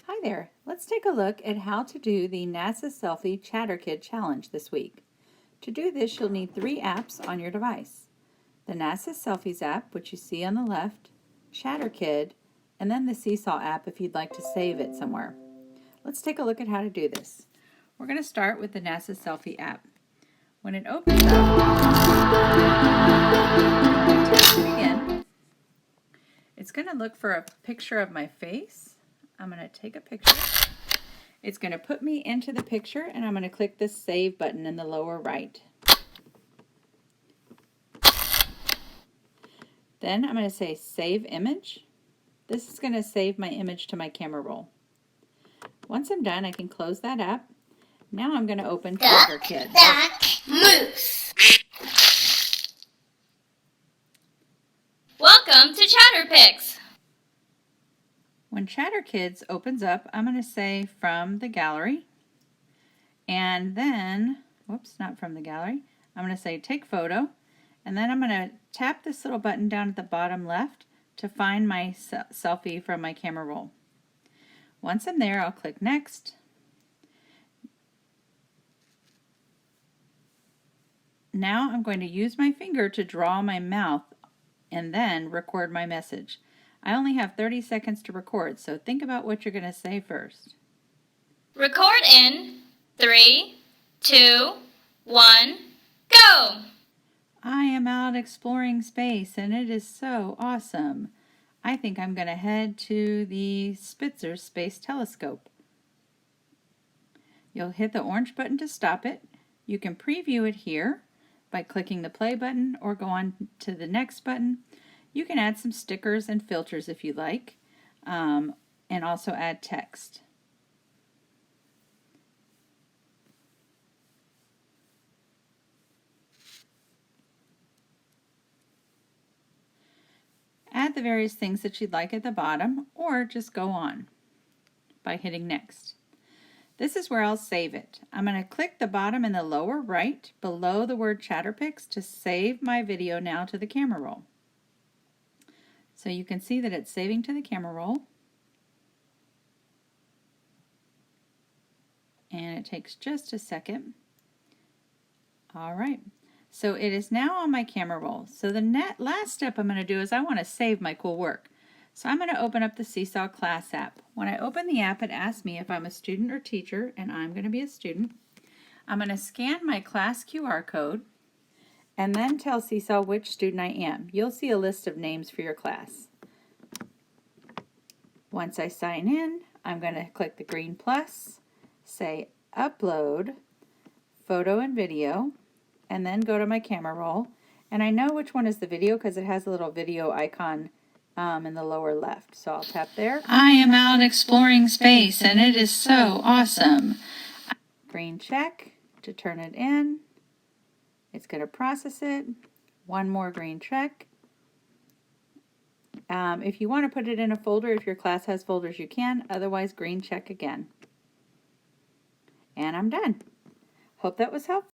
Hi there. Let's take a look at how to do the NASA Selfie Chatterkid challenge this week. To do this, you'll need 3 apps on your device. The NASA Selfies app, which you see on the left, Chatterkid, and then the Seesaw app if you'd like to save it somewhere. Let's take a look at how to do this. We're going to start with the NASA Selfie app. When it opens up, again, it's going to look for a picture of my face. I'm going to take a picture. It's going to put me into the picture, and I'm going to click the Save button in the lower right. Then I'm going to say Save Image. This is going to save my image to my camera roll. Once I'm done, I can close that app. Now I'm going to open Chatterkid. Moose. Welcome to Chatterpix. When Chatterkids opens up, I'm going to say from the gallery, and then, whoops, not from the gallery, I'm going to say take photo, and then I'm going to tap this little button down at the bottom left to find my selfie from my camera roll. Once I'm there, I'll click next. Now I'm going to use my finger to draw my mouth and then record my message. I only have 30 seconds to record, so think about what you're going to say first. Record in 3, 2, 1, go! I am out exploring space and it is so awesome. I think I'm going to head to the Spitzer Space Telescope. You'll hit the orange button to stop it. You can preview it here by clicking the play button or go on to the next button. You can add some stickers and filters if you like, and also add text. Add the various things that you'd like at the bottom, or just go on by hitting next. This is where I'll save it. I'm going to click the bottom in the lower right below the word Chatterpix to save my video now to the camera roll. So you can see that it's saving to the camera roll. And it takes just a second. All right. So it is now on my camera roll. So the last step I'm going to do is I want to save my cool work. So I'm going to open up the Seesaw class app. When I open the app, it asks me if I'm a student or teacher, and I'm going to be a student. I'm going to scan my class QR code and then tell Seesaw which student I am. You'll see a list of names for your class. Once I sign in, I'm going to click the green plus, say upload photo and video, and then go to my camera roll. And I know which one is the video because it has a little video icon in the lower left. So I'll tap there. I am out exploring space and it is so awesome. Green check to turn it in. It's going to process it. One more green check. If you want to put it in a folder, if your class has folders, you can. Otherwise, green check again. And I'm done. Hope that was helpful.